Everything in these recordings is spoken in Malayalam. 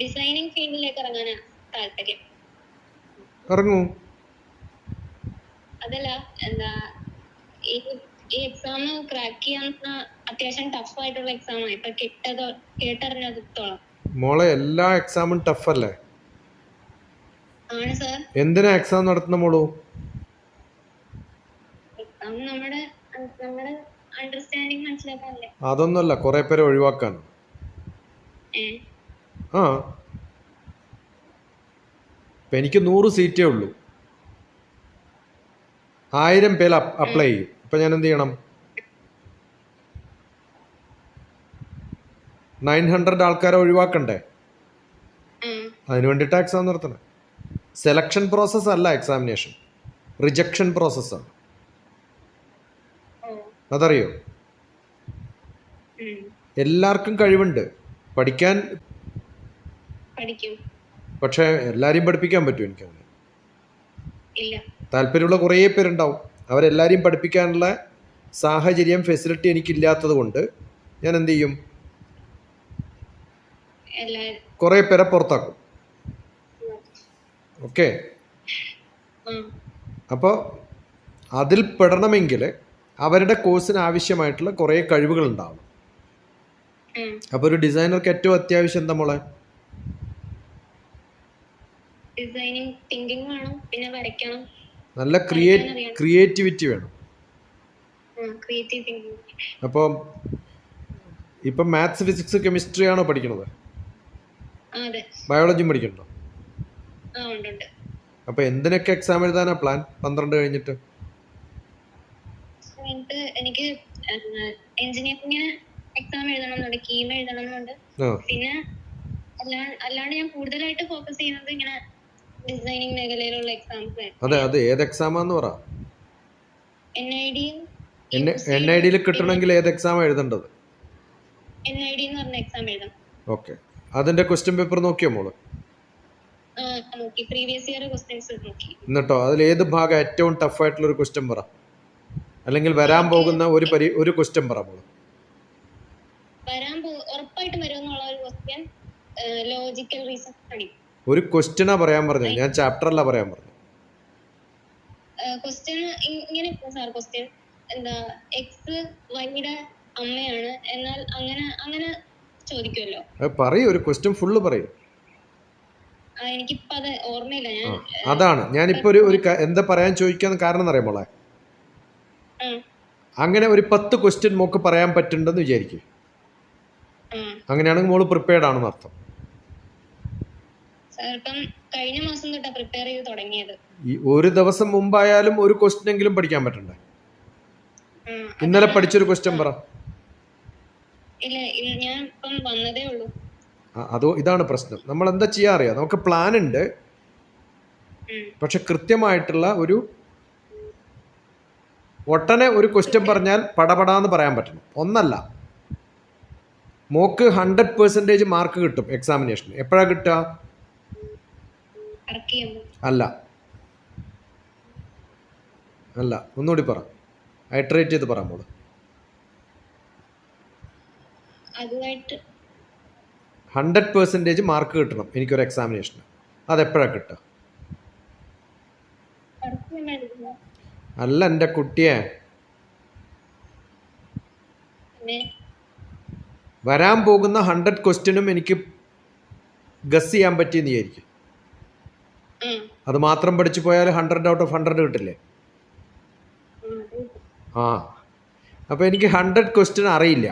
ഡിസൈനിങ് ഫീൽഡിലേക്ക് ഇറങ്ങാനാ താല്പര്യം. ഇറങ്ങൂ. അതല്ല എന്താ ഈ എക്സാം ക്രാക്ക് ചെയ്യാൻ അത്യാവശ്യം ടഫ് ആയിട്ടുള്ള എക്സാമാണ് ഇപ്പൊ കേട്ടറിഞ്ഞത്തോളം. മോളെ എല്ലാ എക്സാമും ടഫ് അല്ലേ? ആണ് സാർ. എന്തിനാ എക്സാം നടത്തുന്ന മോളു? എക്സാം നമ്മുടെ അണ്ടർസ്റ്റാൻഡിങ് മനസ്സിലാക്കാനല്ലേ? അതൊന്നുമല്ല, കുറെ പേരെ ഒഴിവാക്കാൻ. ആ ഇപ്പം എനിക്ക് 100 സീറ്റേ ഉള്ളൂ. 1000 പേര് അപ്ലൈ ചെയ്യും. ഇപ്പം ഞാൻ എന്ത് ചെയ്യണം? 900 ആൾക്കാരെ ഒഴിവാക്കണ്ടേ? അതിന് വേണ്ടിയിട്ടാണ് എക്സാം നടത്തണേ. സെലക്ഷൻ പ്രോസസ് അല്ല എക്സാമിനേഷൻ, റിജക്ഷൻ പ്രോസസ്സാണ്. അതറിയോ? എല്ലാവർക്കും കഴിവുണ്ട് പഠിക്കാൻ, പക്ഷെ എല്ലാരെയും പഠിപ്പിക്കാൻ പറ്റുമോ? എനിക്കങ്ങനെ താല്പര്യമുള്ള കുറേ പേരുണ്ടാവും. അവരെല്ലാരെയും പഠിപ്പിക്കാനുള്ള സാഹചര്യം, ഫെസിലിറ്റി എനിക്കില്ലാത്തത് കൊണ്ട് ഞാൻ എന്ത് ചെയ്യും? കുറേ പേരെ പുറത്താക്കും. ഓക്കെ, അപ്പോൾ അതിൽ പെടണമെങ്കിൽ അവരുടെ കോഴ്സിന് ആവശ്യമായിട്ടുള്ള കുറേ കഴിവുകൾ ഉണ്ടാവണം. അപ്പോൾ ഒരു ഡിസൈനർക്ക് ഏറ്റവും അത്യാവശ്യം എന്താ മോളെ? ഡിസൈനിങ് തിങ്കിങ് വേണം, പിന്നെ വരയ്ക്കണം, നല്ല ക്രിയേറ്റിവിറ്റി വേണം. അപ്പോൾ ഇപ്പം മാത്സ്, ഫിസിക്സ്, കെമിസ്ട്രി ആണോ പഠിക്കുന്നത്? ബയോളജിയും പഠിക്കണ്ടോ? അപ്പോൾ എന്തിനൊക്കെ എക്സാം എഴുതാനാ പ്ലാൻ 12 കഴിഞ്ഞിട്ട്? എനിക്ക് എഞ്ചിനീയറിംഗിന് എക്സാം എഴുതണമെന്നുണ്ട്, കീം എഴുതണമെന്നുണ്ട്. പിന്നെ അല്ലാണ്ട് ഞാൻ കൂടുതലായിട്ട് ഫോക്കസ് ചെയ്യുന്നത് ഇങ്ങനെ ഡിസൈനിങ് മേഖലയിലുള്ള എക്സാംസ്. അതെ, ഏത് എക്സാമാന്ന് പറ. NID കിട്ടണമെങ്കിൽ ഏത് എക്സാം എഴുതേണ്ടത്? NID എന്ന് പറഞ്ഞ എക്സാം എഴുതണം. ഓക്കെ, അതിന്റെ ക്വസ്റ്റ്യൻ പേപ്പർ നോക്കിയോ മോള്? നോക്കി, പ്രീവിയസ് ഇയർ ക്വസ്റ്റ്യൻസ് നോക്കി. എന്നിട്ടോ അതിൽ ഏത് ഭാഗം ഏറ്റവും ടഫ് ആയിട്ടുള്ള ഒരു ക്വസ്റ്റ്യൻ പറ, അല്ലെങ്കിൽ വരാൻ പോകുന്ന ഒരു ക്വസ്റ്റ്യൻ പറ മോള്. ഉറപ്പായിട്ടും വരുമെന്നുള്ള ഒരു ക്വസ്റ്റ്യൻ ലോജിക്കൽ റീസണിംഗ്. ഒരു ക്വസ്റ്റ്യനാ പറയാൻ പറഞ്ഞത്, ഞാൻ ചാപ്റ്റർ അല്ല പറയാൻ പറഞ്ഞത്. ക്വസ്റ്റ്യൻ ഇങ്ങനെ സാർ, ക്വസ്റ്റ്യൻ എന്താ എക്സ് വൈയുടെ അമ്മയാണ്, എന്നാൽ അങ്ങനെ ചോദിക്കുമല്ലോ. പറയൂ, ഒരു ക്വസ്റ്റ്യൻ ഫുള്ള് പറയൂ. എനിക്കിപ്പോ അത് ഓർമ്മയില്ല. അതാണ് ഞാനിപ്പോ ഒരു എന്താ പറയാൻ ചോദിക്കാന്ന് കാരണം അറിയാം മോളെ. അങ്ങനെ ഒരു 10 ക്വസ്റ്റ്യൻ മോക്ക് പറയാൻ പറ്റുന്നുണ്ടെന്ന് വിചാരിക്കും. അങ്ങനെയാണെങ്കിൽ മോള് പ്രിപ്പയർഡ് ആണെന്ന് അർത്ഥം. കഴിഞ്ഞ മാസം തൊട്ടാ പ്രിപ്പയർ ചെയ്ത് തുടങ്ങിയത്. ഈ ഒരു ദിവസം മുമ്പായാലും ഒരു ക്വസ്റ്റ്യൻ എങ്കിലും പഠിക്കാൻ പറ്റണ്ടേ? ഇന്നലെ പഠിച്ചൊരു ക്വസ്റ്റ്യൻ പറ. ഇല്ല, ഞാൻ ഇപ്പം വന്നതേ ഉള്ളൂ. അതോ ഇതാണ് പ്രശ്നം. നമ്മൾ എന്താ ചെയ്യാ അറിയാം, നമുക്ക് പ്ലാൻ ഉണ്ട്, പക്ഷെ കൃത്യമായിട്ടുള്ള ഒട്ടനെ ഒരു ക്വസ്റ്റ്യൻ പറഞ്ഞാൽ പടപടാന്ന് പറയാൻ പറ്റണം. ഒന്നല്ല, മോക്ക് 100% മാർക്ക് കിട്ടും എക്സാമിനേഷൻ. എപ്പോഴാ കിട്ടുക? അല്ല, ഒന്നുകൂടി പറ, ഐട്രേറ്റ് ചെയ്ത് പറ മോള്. 100% മാർക്ക് കിട്ടണം എനിക്കൊരു എക്സാമിനേഷന്. അതെപ്പോഴാണ് കിട്ടുക? അല്ല എൻ്റെ കുട്ടിയെ, വരാൻ പോകുന്ന 100 ക്വസ്റ്റ്യനും എനിക്ക് ഗസ് ചെയ്യാൻ പറ്റിയെന്ന് വിചാരിക്കും. അത് മാത്രം പഠിച്ചു പോയാൽ 100 ഔട്ട് ഓഫ് 100 കിട്ടില്ലേ? അപ്പോൾ എനിക്ക് 100 ക്വസ്റ്റ്യൻ അറിയില്ല.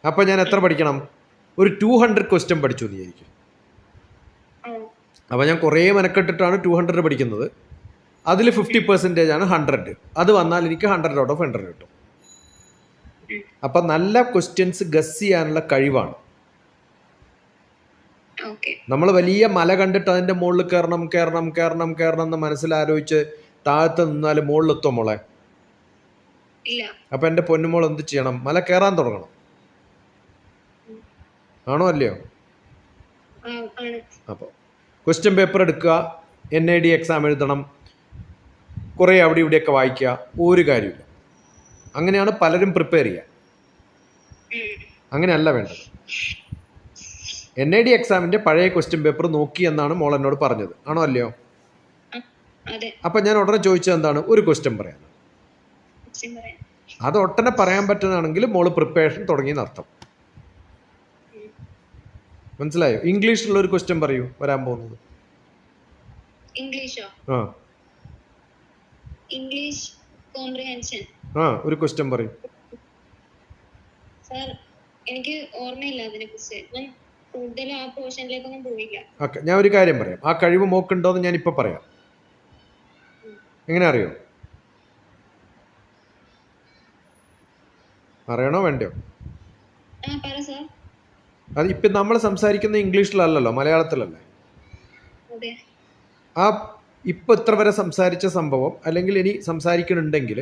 അപ്പോൾ ഞാൻ എത്ര പഠിക്കണം? ഒരു 200 ക്വസ്റ്റ്യൻ പഠിച്ചു എന്ന് വിചാരിക്കും. അപ്പോൾ ഞാൻ കുറേ മെനക്കെട്ടിട്ടാണ് 200 പഠിക്കുന്നത്. അതിൽ 50% ആണ് 100. അത് വന്നാൽ എനിക്ക് 100 ഔട്ട് ഓഫ് 100 കിട്ടും. അപ്പം നല്ല ക്വസ്റ്റ്യൻസ് ഗസ് ചെയ്യാനുള്ള കഴിവാണ്. നമ്മൾ വലിയ മല കണ്ടിട്ട് അതിൻ്റെ മുകളിൽ കയറണം എന്ന് മനസ്സിലാലോചിച്ച് താഴത്ത് നിന്നാൽ മുകളിലെത്തും മോളെ. അപ്പം എൻ്റെ പൊന്നുമോൾ എന്ത് ചെയ്യണം? മല കയറാൻ തുടങ്ങണം. ആണോ അല്ലയോ? അപ്പോൾ ക്വസ്റ്റ്യൻ പേപ്പർ എടുക്കുക, NID എക്സാം എഴുതണം, കുറേ അവിടെ ഇവിടെയൊക്കെ വായിക്കുക, ഒരു കാര്യമില്ല. അങ്ങനെയാണ് പലരും പ്രിപ്പയർ ചെയ്യുക. അങ്ങനെയല്ല വേണ്ടത്. NID എക്സാമിന്റെ പഴയ ക്വസ്റ്റ്യൻ പേപ്പർ നോക്കി എന്നാണ് മോൾ എന്നോട് പറഞ്ഞത്, ആണോ അല്ലയോ? അതെ. അപ്പം ഞാൻ ഉടനെ ചോദിച്ചത് എന്താണ്? ഒരു ക്വസ്റ്റ്യൻ പറയാം. ക്വസ്റ്റ്യൻ പറയാം. അത് ഒട്ടനെ പറയാൻ പറ്റുന്നതാണെങ്കിൽ മോള് പ്രിപ്പറേഷൻ തുടങ്ങിയെന്നർത്ഥം. മനസ്സിലായോ? ഇംഗ്ലീഷിലുള്ള ഒരു ക്വസ്റ്റ്യൻ പറയൂ, വരാൻ പോകുന്നത്. ഇംഗ്ലീഷോ? ആ ഇംഗ്ലീഷ് കോംപ്രിഹെൻഷൻ. ഒരു ക്വസ്റ്റ്യൻ പറയൂ. സാർ എനിക്ക് ഓർമ്മയില്ല അതിനെ കുറിച്ച്. ഞാൻ കൂടുതൽ ആ പോർഷനിലേക്കൊന്നും പോയില്ല. ഓക്കെ, ഞാൻ ഒരു കാര്യം പറയാം. ആ കഴിവ് മോക്കുണ്ടോയെന്ന് ഞാൻ ഇപ്പം പറയാം. എങ്ങനെ അറിയോ? അറിയണോ വേണ്ടയോ? പറ സാർ. അത് ഇപ്പം നമ്മൾ സംസാരിക്കുന്ന ഇംഗ്ലീഷിലല്ലല്ലോ, മലയാളത്തിലല്ലേ. അതെ. ആ ഇപ്പം ഇത്ര വരെ സംസാരിച്ച സംഭവം അല്ലെങ്കിൽ ഇനി സംസാരിക്കണുണ്ടെങ്കിൽ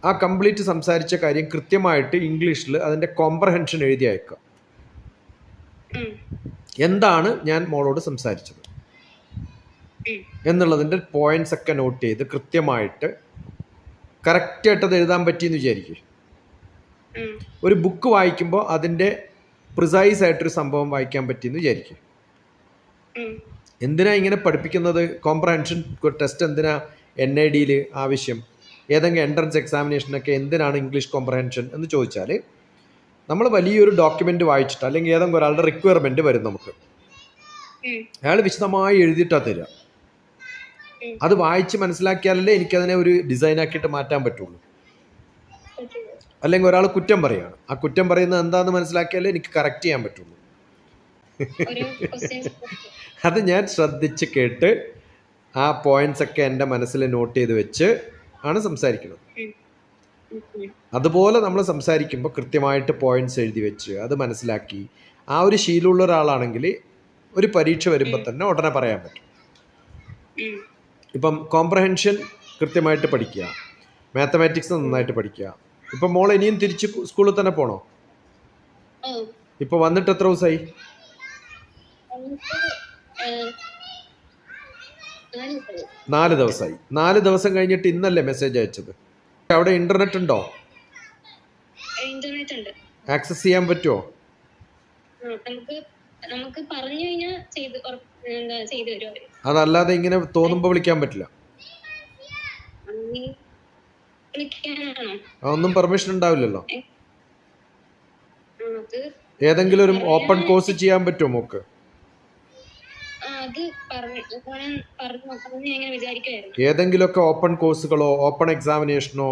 ആ കംപ്ലീറ്റ് സംസാരിച്ച കാര്യം കൃത്യമായിട്ട് ഇംഗ്ലീഷിൽ അതിൻ്റെ കോംപ്രഹെൻഷൻ എഴുതി അയക്കുക. എന്താണ് ഞാൻ മോളോട് സംസാരിച്ചത് എന്നുള്ളതിൻ്റെ പോയിന്റ്സ് ഒക്കെ നോട്ട് ചെയ്ത് കൃത്യമായിട്ട് കറക്റ്റായിട്ട് അത് എഴുതാൻ പറ്റിയെന്ന് വിചാരിക്കും. ഒരു ബുക്ക് വായിക്കുമ്പോൾ അതിൻ്റെ പ്രിസൈസ് ആയിട്ടൊരു സംഭവം വായിക്കാൻ പറ്റിയെന്ന് വിചാരിക്കും. എന്തിനാ ഇങ്ങനെ പഠിപ്പിക്കുന്നത്? കോംപ്രഹെൻഷൻ ടെസ്റ്റ് എന്തിനാ NIDയിൽ ആവശ്യം? ഏതെങ്കിലും എൻട്രൻസ് എക്സാമിനേഷനൊക്കെ എന്തിനാണ് ഇംഗ്ലീഷ് കോംപ്രഹെൻഷൻ എന്ന് ചോദിച്ചാൽ, നമ്മൾ വലിയൊരു ഡോക്യുമെൻ്റ് വായിച്ചിട്ട് അല്ലെങ്കിൽ ഏതെങ്കിലും ഒരാളുടെ റിക്വയർമെൻറ്റ് വരും നമുക്ക്, അയാൾ വിശദമായി എഴുതിയിട്ടാണ് തരിക. അത് വായിച്ച് മനസ്സിലാക്കിയാലല്ലേ എനിക്കതിനെ ഒരു ഡിസൈനാക്കിയിട്ട് മാറ്റാൻ പറ്റുള്ളൂ. അല്ലെങ്കിൽ ഒരാൾ കുറ്റം പറയുകയാണ്, ആ കുറ്റം പറയുന്നത് എന്താണെന്ന് മനസ്സിലാക്കിയാലേ എനിക്ക് കറക്റ്റ് ചെയ്യാൻ പറ്റുള്ളൂ. അത് ഞാൻ ശ്രദ്ധിച്ച് കേട്ട് ആ പോയിന്റ്സ് ഒക്കെ എൻ്റെ മനസ്സിൽ നോട്ട് ചെയ്ത് വെച്ച് ആണ് സംസാരിക്കുന്നത്. അതുപോലെ നമ്മൾ സംസാരിക്കുമ്പോൾ കൃത്യമായിട്ട് പോയിന്റ്സ് എഴുതി വെച്ച് അത് മനസ്സിലാക്കി ആ ഒരു ശീലമുള്ള ഒരാളാണെങ്കിൽ ഒരു പരീക്ഷ വരുമ്പോൾ തന്നെ ഉടനെ പറയാൻ പറ്റും. ഇപ്പം കോംപ്രഹെൻഷൻ കൃത്യമായിട്ട് പഠിക്കുക, മാത്തമാറ്റിക്സ് നന്നായിട്ട് പഠിക്കുക. ഇപ്പം മോൾ ഇനിയും തിരിച്ച് സ്കൂളിൽ തന്നെ പോണോ? ഇപ്പൊ വന്നിട്ട് എത്ര ദിവസമായി? 4 ദിവസമായി. 4 ദിവസം കഴിഞ്ഞിട്ട് ഇന്നല്ലേ മെസ്സേജ് അയച്ചത്? അവിടെ ഇന്റർനെറ്റ് ഉണ്ടോ? ആക്സസ് ചെയ്യാൻ പറ്റുമോ? അതല്ലാതെ ഇങ്ങനെ തോന്നുമ്പോ വിളിക്കാൻ പറ്റില്ല. ഒന്നും പെർമിഷൻ ഉണ്ടാവില്ലല്ലോ. ഏതെങ്കിലും ഒരു ഓപ്പൺ കോഴ്സ് ചെയ്യാൻ പറ്റുമോ മോക്ക്? ഏതെങ്കിലുമൊക്കെ ഓപ്പൺ കോഴ്സുകളോ ഓപ്പൺ എക്സാമിനേഷനോ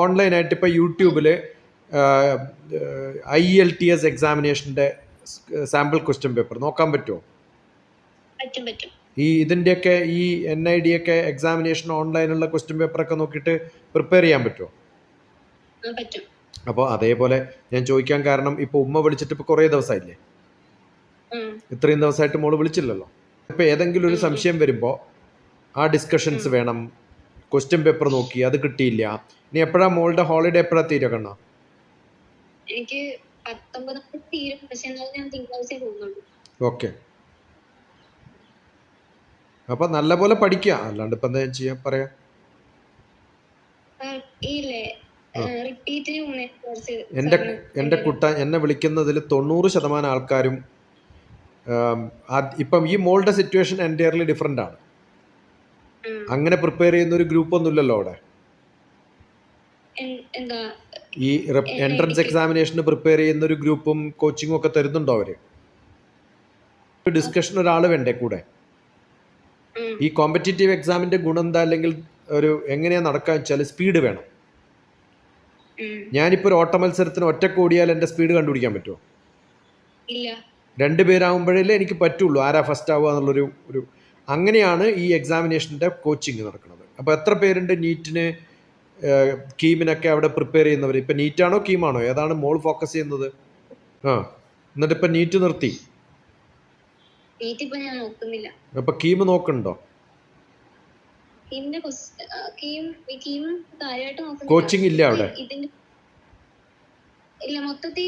ഓൺലൈനായിട്ട് ഇപ്പൊ യൂട്യൂബില് IELTS എക്സാമിനേഷന്റെ സാമ്പിൾ ക്വസ്റ്റ്യൻ പേപ്പർ നോക്കാൻ പറ്റുമോ? ഈ ഇതിൻ്റെയൊക്കെ ഈ NID ഒക്കെ എക്സാമിനേഷൻ ഓൺലൈനുള്ള ക്വസ്റ്റ്യൻ പേപ്പറൊക്കെ നോക്കിയിട്ട് പ്രിപ്പയർ ചെയ്യാൻ പറ്റുമോ? അപ്പോൾ അതേപോലെ ഞാൻ ചോദിക്കാൻ കാരണം, ഇപ്പോൾ ഉമ്മ വിളിച്ചിട്ട് ഇപ്പോൾ കുറേ ദിവസമായില്ലേ, ഇത്രയും ദിവസമായിട്ട് മോള് വിളിച്ചില്ലല്ലോ. ഇപ്പോൾ ഏതെങ്കിലും ഒരു സംശയം വരുമ്പോൾ ആ ഡിസ്കഷൻസ് വേണം. ക്വസ്റ്റ്യൻ പേപ്പർ നോക്കി അത് കിട്ടിയില്ല. ഇനി എപ്പോഴാണ് മോളുടെ ഹോളിഡേ എപ്പോഴാണ് തീരുക കണ്ണാ? ഓക്കെ, അപ്പൊ നല്ലപോലെ പഠിക്കുക, അല്ലാണ്ട് ഇപ്പൊ എന്താ ചെയ്യാൻ പറയാ. എന്റെ കുട്ട എന്നെ വിളിക്കുന്നതിൽ 90% ആൾക്കാരും ഇപ്പം ഈ മോളുടെ സിറ്റുവേഷൻ എൻറ്റയർലി ഡിഫറെന്റ് ആണ്. അങ്ങനെ പ്രിപ്പയർ ചെയ്യുന്ന ഒരു ഗ്രൂപ്പ് ഒന്നും ഇല്ലല്ലോ അവിടെ. ഈ എൻട്രൻസ് എക്സാമിനേഷന് പ്രിപ്പയർ ചെയ്യുന്ന ഒരു ഗ്രൂപ്പും കോച്ചിങ്ങും ഒക്കെ തരുന്നുണ്ടോ അവര്? ഡിസ്കഷൻ ഒരാൾ വേണ്ടേ കൂടെ? ഈ കോമ്പറ്റീറ്റീവ് എക്സാമിന്റെ ഗുണം എന്താ, അല്ലെങ്കിൽ ഒരു എങ്ങനെയാ നടക്കാൻ വെച്ചാൽ സ്പീഡ് വേണം. ഞാനിപ്പോ ഒരു ഓട്ട മത്സരത്തിന് ഒറ്റക്ക് ഓടിയാൽ എന്റെ സ്പീഡ് കണ്ടുപിടിക്കാൻ പറ്റുമോ? ഇല്ല. 2 പേരാകുമ്പോഴല്ലേ എനിക്ക് പറ്റുള്ളൂ ആരാ ഫസ്റ്റ് ആവുക എന്നുള്ളൊരു അങ്ങനെയാണ് ഈ എക്സാമിനേഷൻ്റെ കോച്ചിങ് നടക്കുന്നത്. അപ്പോൾ എത്ര പേരുണ്ട് നീറ്റിന് കീമിനൊക്കെ അവിടെ പ്രിപ്പയർ ചെയ്യുന്നവർ? ഇപ്പം നീറ്റാണോ കീമാണോ ഏതാണ് മോൾ ഫോക്കസ് ചെയ്യുന്നത്? എന്നിട്ട് ഇപ്പം നീറ്റ് നിർത്തി, അപ്പൊ കീം നോക്കണ്ടോ? കോച്ചിങ് ഇല്ല അവിടെ? ഇല്ല, മൊത്തത്തിൽ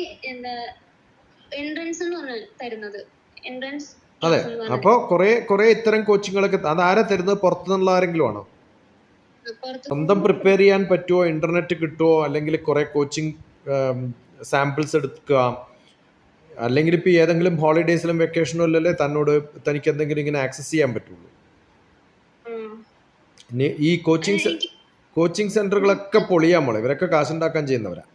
എൻട്രൻസ് തരുന്നത്. അതെ, അപ്പൊ കുറെ ഇത്തരം കോച്ചിങ്ങുകളൊക്കെ അതാരാ തരുന്നത്? പുറത്തുനിന്നുള്ള ആരെങ്കിലും ആണോ? സ്വന്തം പ്രിപ്പയർ ചെയ്യാൻ പറ്റുമോ? ഇന്റർനെറ്റ് കിട്ടുമോ? അല്ലെങ്കിൽ കുറെ കോച്ചിങ് സാമ്പിൾസ് എടുക്കുക, അല്ലെങ്കിൽ ഇപ്പോൾ ഏതെങ്കിലും ഹോളിഡേയ്സിലും വെക്കേഷനോ അല്ലല്ലേ തനിക്ക് എന്തെങ്കിലും ഇങ്ങനെ ആക്സസ് ചെയ്യാൻ പറ്റുള്ളൂ. ഇനി ഈ കോച്ചിങ് സെന്ററുകളൊക്കെ പൊളിയാൻ മോളെ, ഇവരൊക്കെ കാശുണ്ടാക്കാൻ ചെയ്യുന്നവരാ.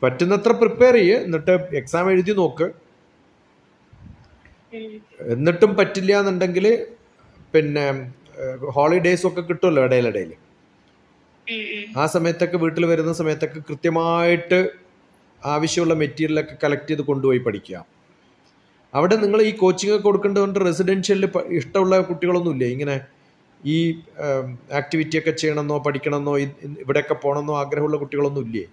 പറ്റുന്നത്ര പ്രിപ്പയർ ചെയ്യുക, എന്നിട്ട് എക്സാം എഴുതി നോക്ക്. എന്നിട്ടും പറ്റില്ല എന്നുണ്ടെങ്കിൽ പിന്നെ ഹോളിഡേയ്സ് ഒക്കെ കിട്ടുമല്ലോ ഇടയിലിടയിൽ, ആ സമയത്തൊക്കെ വീട്ടിൽ വരുന്ന സമയത്തൊക്കെ കൃത്യമായിട്ട് ആവശ്യമുള്ള മെറ്റീരിയലൊക്കെ കളക്ട് ചെയ്ത് കൊണ്ടുപോയി പഠിക്കുക. അവിടെ നിങ്ങൾ ഈ കോച്ചിങ് ഒക്കെ കൊടുക്കേണ്ടതുകൊണ്ട് റെസിഡൻഷ്യലിൽ ഇഷ്ടമുള്ള കുട്ടികളൊന്നുമില്ലേ? ഇങ്ങനെ ഈ ആക്ടിവിറ്റി ഒക്കെ ചെയ്യണമെന്നോ പഠിക്കണമെന്നോ ഇവിടെയൊക്കെ പോകണമെന്നോ ആഗ്രഹമുള്ള കുട്ടികളൊന്നും ഇല്ലേ?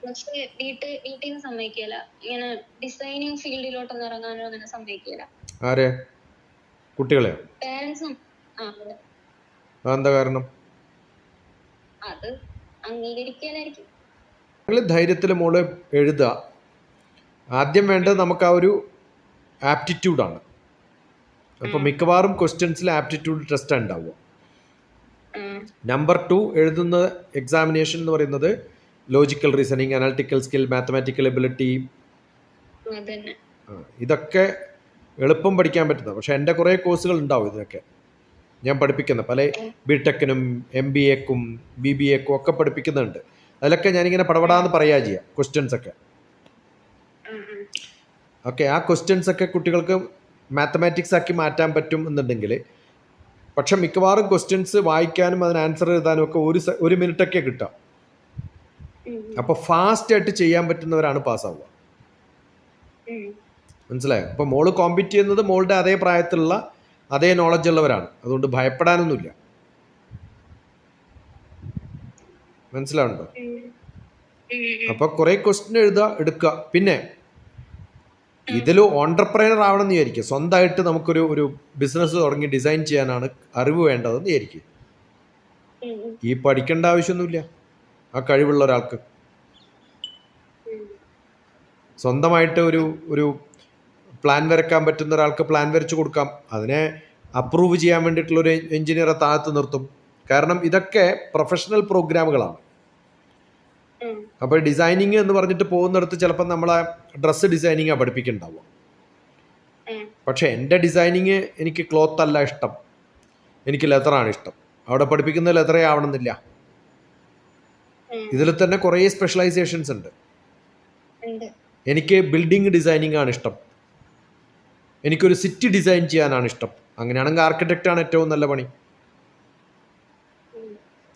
പക്ഷേ വീട്ടിൽ നിന്ന് സമ്മതിക്കില്ല, ഇങ്ങനെ ഡിസൈനിങ് ഫീൽഡിലോട്ടൊന്നും ഇറങ്ങാനോ അങ്ങനെ സമ്മതിക്കില്ല. ആരെ? കുട്ടികളെ? പേരൻസും. അതെന്താ കാരണം? അത് അംഗീകരിക്കാനായിരിക്കും. നിങ്ങൾ ധൈര്യത്തിൽ മോള് എഴുതുക. ആദ്യം വേണ്ടത് നമുക്ക് ആ ഒരു ആപ്റ്റിറ്റ്യൂഡാണ്. അപ്പോൾ മിക്കവാറും ക്വസ്റ്റ്യൻസിൽ ആപ്റ്റിറ്റ്യൂഡ് ടെസ്റ്റ് ഉണ്ടാവുക. നമ്പർ 2 എഴുതുന്ന എക്സാമിനേഷൻ എന്ന് പറയുന്നത് logical reasoning, analytical skill, mathematical ability, ഇതൊക്കെ എളുപ്പം പഠിക്കാൻ പറ്റുന്നത്. പക്ഷെ എൻ്റെ കുറേ കോഴ്സുകൾ ഉണ്ടാവും ഇതിനൊക്കെ ഞാൻ പഠിപ്പിക്കുന്ന, പല ബിടെക്കിനും MBAക്കും BBAക്കും ഒക്കെ പഠിപ്പിക്കുന്നുണ്ട്. അതിലൊക്കെ ഞാനിങ്ങനെ പടപടാന്ന് പറയുക ചെയ്യാം ക്വസ്റ്റ്യൻസ് ഒക്കെ. ഓക്കെ, ആ ക്വസ്റ്റ്യൻസ് ഒക്കെ കുട്ടികൾക്ക് മാത്തമാറ്റിക്സ് ആക്കി മാറ്റാൻ പറ്റും എന്നുണ്ടെങ്കിൽ, പക്ഷെ മിക്കവാറും ക്വസ്റ്റ്യൻസ് വായിക്കാനും അതിന് ആൻസർ എഴുതാനും ഒക്കെ ഒരു മിനിറ്റൊക്കെ കിട്ടാം. അപ്പോൾ ഫാസ്റ്റായിട്ട് ചെയ്യാൻ പറ്റുന്നവരാണ് പാസ്സാവുക. മനസ്സിലായോ? അപ്പോൾ മോള് കോമ്പീറ്റ് ചെയ്യുന്നത് മോളുടെ അതേ പ്രായത്തിലുള്ള അതേ നോളജ് ഉള്ളവരാണ്, അതുകൊണ്ട് ഭയപ്പെടാനൊന്നുമില്ല. മനസ്സിലാവുണ്ടോ? അപ്പോൾ കുറേ ക്വസ്റ്റ്യൻ എടുക്കുക. പിന്നെ ഇതിൽ ഓൺട്രപ്രനർ ആവണം എന്ന് വിചാരിക്കുക. സ്വന്തമായിട്ട് നമുക്കൊരു ബിസിനസ് തുടങ്ങി ഡിസൈൻ ചെയ്യാനാണ് അറിവ് വേണ്ടതെന്ന് വിചാരിക്കുക. ഈ പഠിക്കേണ്ട ആവശ്യമൊന്നുമില്ല ആ കഴിവുള്ള ഒരാൾക്ക്. സ്വന്തമായിട്ട് ഒരു പ്ലാൻ വരയ്ക്കാൻ പറ്റുന്ന ഒരാൾക്ക് പ്ലാൻ വരച്ചു കൊടുക്കാം. അതിനെ അപ്രൂവ് ചെയ്യാൻ വേണ്ടിയിട്ടുള്ളൊരു എഞ്ചിനീയറെ താഴത്ത് നിർത്തും. കാരണം ഇതൊക്കെ പ്രൊഫഷണൽ പ്രോഗ്രാമുകളാണ്. അപ്പോൾ ഡിസൈനിങ് എന്ന് പറഞ്ഞിട്ട് പോകുന്നിടത്ത് ചിലപ്പോൾ നമ്മളെ ഡ്രസ്സ് ഡിസൈനിങ്ങാണ് പഠിപ്പിക്കുന്നുണ്ടാവുക. പക്ഷെ എൻ്റെ ഡിസൈനിങ് എനിക്ക് ക്ലോത്ത് അല്ല ഇഷ്ടം, എനിക്ക് ലെതറാണ് ഇഷ്ടം. അവിടെ പഠിപ്പിക്കുന്ന ലെതറേ ആവണമെന്നില്ല. ഇതിൽ തന്നെ കുറേ സ്പെഷ്യലൈസേഷൻസ് ഉണ്ട്. എനിക്ക് ബിൽഡിംഗ് ഡിസൈനിങ് ആണ് ഇഷ്ടം, എനിക്കൊരു സിറ്റി ഡിസൈൻ ചെയ്യാനാണ് ഇഷ്ടം. അങ്ങനെയാണെങ്കിൽ ആർക്കിടെക്റ്റ് ആണ് ഏറ്റവും നല്ല പണി.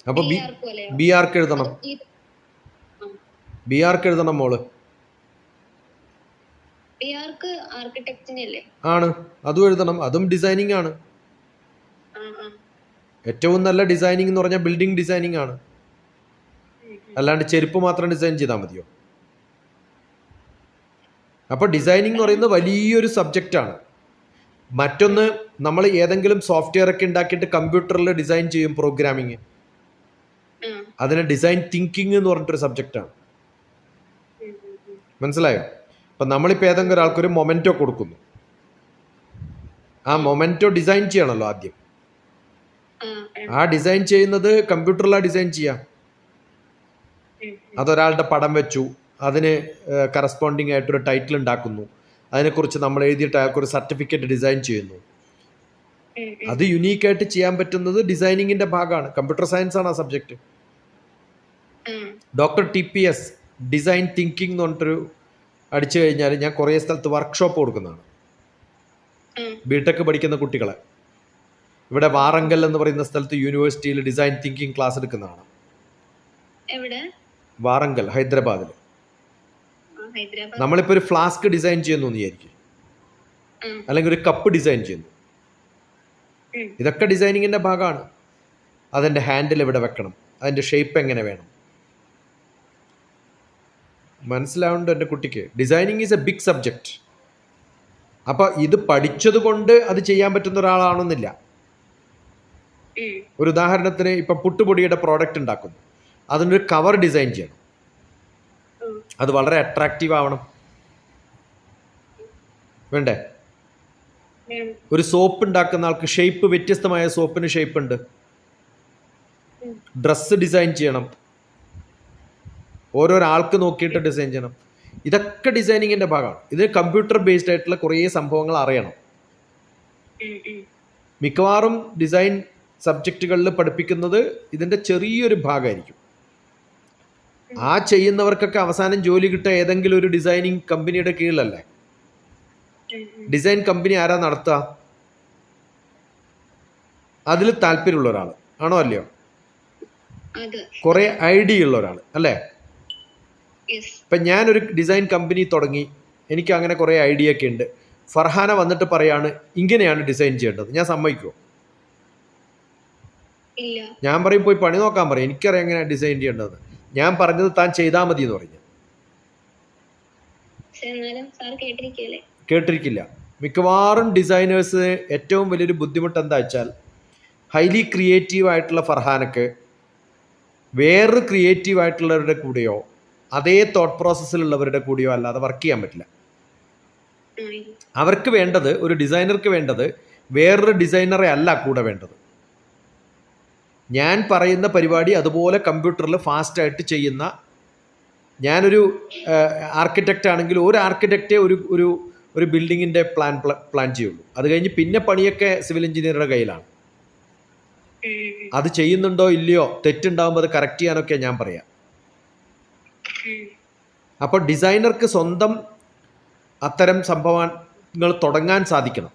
അപ്പോൾ BArch എഴുതണം. BArch എഴുതണം മോള്. ആണ്, അതും എഴുതണം. അതും ഡിസൈനിങ് ആണ്. ഏറ്റവും നല്ല ഡിസൈനിങ് എന്ന് പറഞ്ഞാൽ ബിൽഡിംഗ് ഡിസൈനിങ് ആണ്. അല്ലാണ്ട് ചെരുപ്പ് മാത്രം ഡിസൈൻ ചെയ്താൽ മതിയോ? അപ്പോൾ ഡിസൈനിങ് എന്ന് പറയുന്നത് വലിയൊരു സബ്ജക്റ്റാണ്. മറ്റൊന്ന്, നമ്മൾ ഏതെങ്കിലും സോഫ്റ്റ്വെയർ ഒക്കെ ഉണ്ടാക്കിയിട്ട് കമ്പ്യൂട്ടറിൽ ഡിസൈൻ ചെയ്യും, പ്രോഗ്രാമിങ്. അതിന് ഡിസൈൻ തിങ്കിങ് എന്ന് പറഞ്ഞിട്ടൊരു സബ്ജക്റ്റാണ്. മനസ്സിലായോ? അപ്പം നമ്മളിപ്പോൾ ഏതെങ്കിലും ഒരാൾക്കൊരു മൊമെൻറ്റോ കൊടുക്കുന്നു, ആ മൊമെൻറ്റോ ഡിസൈൻ ചെയ്യണമല്ലോ ആദ്യം. ആ ഡിസൈൻ ചെയ്യുന്നത് കമ്പ്യൂട്ടറിലാണ് ഡിസൈൻ ചെയ്യാം. അതൊരാളുടെ പടം വെച്ചു, അതിന് കറസ്പോണ്ടിങ് ആയിട്ടൊരു ടൈറ്റിൽ ഉണ്ടാക്കുന്നു, അതിനെക്കുറിച്ച് നമ്മൾ എഴുതിയിട്ട് അയാൾക്കൊരു സർട്ടിഫിക്കറ്റ് ഡിസൈൻ ചെയ്യുന്നു. അത് യുണീക്കായിട്ട് ചെയ്യാൻ പറ്റുന്നത് ഡിസൈനിങ്ങിൻ്റെ ഭാഗമാണ്. കമ്പ്യൂട്ടർ സയൻസ് ആണ് ആ subject. Doctor TPS design thinking എന്ന് പറഞ്ഞിട്ടൊരു അടിച്ചു കഴിഞ്ഞാൽ ഞാൻ കുറേ സ്ഥലത്ത് വർക്ക്ഷോപ്പ് കൊടുക്കുന്നതാണ് ബിടെക് പഠിക്കുന്ന കുട്ടികളെ. ഇവിടെ വാറങ്കൽ എന്ന് പറയുന്ന സ്ഥലത്ത് യൂണിവേഴ്സിറ്റിയിൽ ഡിസൈൻ തിങ്കിങ് ക്ലാസ് എടുക്കുന്നതാണ്. വാറങ്കൽ, ഹൈദരാബാദിൽ. നമ്മളിപ്പോൾ ഒരു ഫ്ലാസ്ക് ഡിസൈൻ ചെയ്യുന്നു എന്ന് വിചാരിക്കും, അല്ലെങ്കിൽ ഒരു കപ്പ് ഡിസൈൻ ചെയ്യുന്നു. ഇതൊക്കെ ഡിസൈനിങ്ങിൻ്റെ ഭാഗമാണ്. അതിൻ്റെ ഹാൻഡിൽ എവിടെ വെക്കണം, അതിൻ്റെ ഷേപ്പ് എങ്ങനെ വേണം, മനസ്സിലാവുന്നുണ്ട് എൻ്റെ കുട്ടിക്ക്? Designing is a big subject. അപ്പോൾ ഇത് പഠിച്ചത് കൊണ്ട് അത് ചെയ്യാൻ പറ്റുന്ന ഒരാളാണെന്നില്ല. ഒരു ഉദാഹരണത്തിന് ഇപ്പം പുട്ടുപൊടിയുടെ പ്രോഡക്റ്റ് ഉണ്ടാക്കുന്നു, അതിനൊരു കവർ ഡിസൈൻ ചെയ്യണം. അത് വളരെ അട്രാക്റ്റീവ് ആവണം, വേണ്ടേ? ഒരു സോപ്പ് ഉണ്ടാക്കുന്ന ആൾക്ക് ഷേപ്പ്, വ്യത്യസ്തമായ സോപ്പിന് ഷേപ്പ് ഉണ്ട്. ഡ്രസ്സ് ഡിസൈൻ ചെയ്യണം, ഓരോരാൾക്ക് നോക്കിയിട്ട് ഡിസൈൻ ചെയ്യണം. ഇതൊക്കെ ഡിസൈനിങ്ങിൻ്റെ ഭാഗമാണ്. ഇത് കമ്പ്യൂട്ടർ ബേസ്ഡ് ആയിട്ടുള്ള കുറേ സംഭവങ്ങൾ അറിയണം. മിക്കവാറും ഡിസൈൻ സബ്ജക്റ്റുകളിൽ പഠിപ്പിക്കുന്നത് ഇതിൻ്റെ ചെറിയൊരു ഭാഗമായിരിക്കും. ആ ചെയ്യുന്നവർക്കൊക്കെ അവസാനം ജോലി കിട്ടുക ഏതെങ്കിലും ഒരു ഡിസൈനിങ് കമ്പനിയുടെ കീഴിലല്ലേ. ഡിസൈൻ കമ്പനി ആരാ നടത്തുക? അതിൽ താല്പര്യമുള്ള ഒരാൾ ആണോ അല്ലയോ? കുറേ ഐഡിയ ഉള്ള ഒരാൾ അല്ലേ? ഇപ്പം ഞാനൊരു ഡിസൈൻ കമ്പനി തുടങ്ങി, എനിക്ക് അങ്ങനെ കുറേ ഐഡിയ ഒക്കെ ഉണ്ട്. ഫർഹാന വന്നിട്ട് പറയാണ് ഇങ്ങനെയാണ് ഡിസൈൻ ചെയ്യേണ്ടത്, ഞാൻ സമ്മതിക്കുമോ? ഞാൻ പറയും പോയി പണി നോക്കാൻ പറയും, എനിക്കറിയാം എങ്ങനെയാണ് ഡിസൈൻ ചെയ്യേണ്ടത്. ഞാൻ പറഞ്ഞത് താൻ ചെയ്താൽ മതി എന്ന് പറഞ്ഞു. കേട്ടിരിക്കില്ല. മിക്കവാറും ഡിസൈനേഴ്സ് ഏറ്റവും വലിയൊരു ബുദ്ധിമുട്ട് എന്താ വെച്ചാൽ, ഹൈലി ക്രിയേറ്റീവ് ആയിട്ടുള്ള ഫർഹാനക്ക് വേറൊരു ക്രിയേറ്റീവ് ആയിട്ടുള്ളവരുടെ കൂടെയോ അതേ തോട്ട് പ്രോസസ്സിലുള്ളവരുടെ കൂടെയോ അല്ലാതെ വർക്ക് ചെയ്യാൻ പറ്റില്ല. അവർക്ക് വേണ്ടത്, ഒരു ഡിസൈനർക്ക് വേണ്ടത് വേറൊരു ഡിസൈനറെ അല്ല കൂടെ വേണ്ടത്. ഞാൻ പറയുന്ന പരിപാടി അതുപോലെ കമ്പ്യൂട്ടറിൽ ഫാസ്റ്റായിട്ട് ചെയ്യുന്ന, ഞാനൊരു ആർക്കിടെക്റ്റ് ആണെങ്കിൽ ഒരു ആർക്കിടെക്റ്റേ ഒരു ബിൽഡിങ്ങിൻ്റെ പ്ലാൻ ചെയ്യുള്ളൂ. അത് കഴിഞ്ഞ് പിന്നെ പണിയൊക്കെ സിവിൽ എഞ്ചിനീയറുടെ കയ്യിലാണ്. അത് ചെയ്യുന്നുണ്ടോ ഇല്ലയോ, തെറ്റുണ്ടാകുമ്പോൾ അത് കറക്റ്റ് ചെയ്യാനൊക്കെ ഞാൻ പറയാം. അപ്പോൾ ഡിസൈനർക്ക് സ്വന്തം അത്തരം സംഭവങ്ങൾ തുടങ്ങാൻ സാധിക്കണം.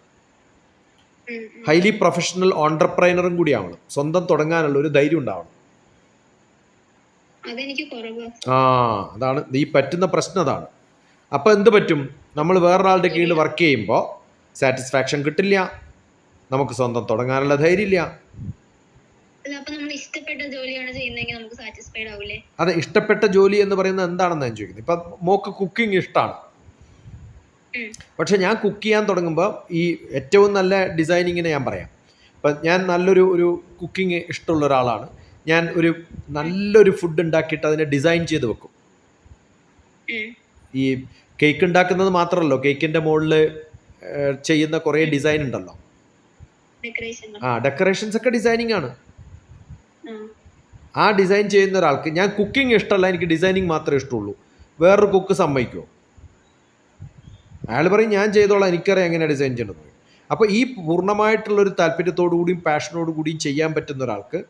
ഹൈലി പ്രൊഫഷണൽ ഓൺടർപ്രൈനറും കൂടി ആവണം. സ്വന്തം തുടങ്ങാനുള്ള ഒരു ധൈര്യം ഉണ്ടാവണം. അതാണ് ഈ പറ്റുന്ന പ്രശ്നം. അതാണ്. അപ്പോൾ എന്ത് പറ്റും, നമ്മൾ വേറൊരാളുടെ കീഴിൽ വർക്ക് ചെയ്യുമ്പോൾ സാറ്റിസ്ഫാക്ഷൻ കിട്ടില്ല, നമുക്ക് സ്വന്തം തുടങ്ങാനുള്ള ധൈര്യമില്ല. അതെ, ഇഷ്ടപ്പെട്ട ജോലി എന്ന് പറയുന്നത് എന്താണെന്ന് ഞാൻ ചോദിക്കുന്നത്. ഇപ്പം മോക്ക് കുക്കിംഗ് ഇഷ്ടമാണ്, പക്ഷെ ഞാൻ കുക്ക് ചെയ്യാൻ തുടങ്ങുമ്പോൾ ഈ ഏറ്റവും നല്ല ഡിസൈനിങ്ങിനെ ഞാൻ പറയാം. ഇപ്പം ഞാൻ നല്ലൊരു കുക്കിംഗ് ഇഷ്ടമുള്ള ഒരാളാണ്. ഞാൻ നല്ലൊരു ഫുഡ് ഉണ്ടാക്കിയിട്ട് അതിനെ ഡിസൈൻ ചെയ്ത് വെക്കും. ഈ കേക്ക് ഉണ്ടാക്കുന്നത് മാത്രമല്ലോ, കേക്കിൻ്റെ മുകളിൽ ചെയ്യുന്ന കുറേ ഡിസൈൻ ഉണ്ടല്ലോ. ഡെക്കറേഷൻസ് ഒക്കെ ഡിസൈനിങ് ആണ്. ആ ഡിസൈൻ ചെയ്യുന്ന ഒരാൾക്ക്, ഞാൻ കുക്കിംഗ് ഇഷ്ടമല്ല, എനിക്ക് ഡിസൈനിങ് മാത്രമേ ഇഷ്ടമുള്ളൂ, വേറൊരു കുക്ക് സമ്മതിക്കുമോ? അയാൾ പറയും ഞാൻ ചെയ്തോളാം, എനിക്കറിയാം എങ്ങനെ ഡിസൈൻ ചെയ്യണമെന്ന്. അപ്പോൾ ഈ പൂർണ്ണമായിട്ടുള്ളൊരു താല്പര്യത്തോടു കൂടിയും പാഷനോടു കൂടിയും ചെയ്യാൻ പറ്റുന്ന ഒരാൾക്ക്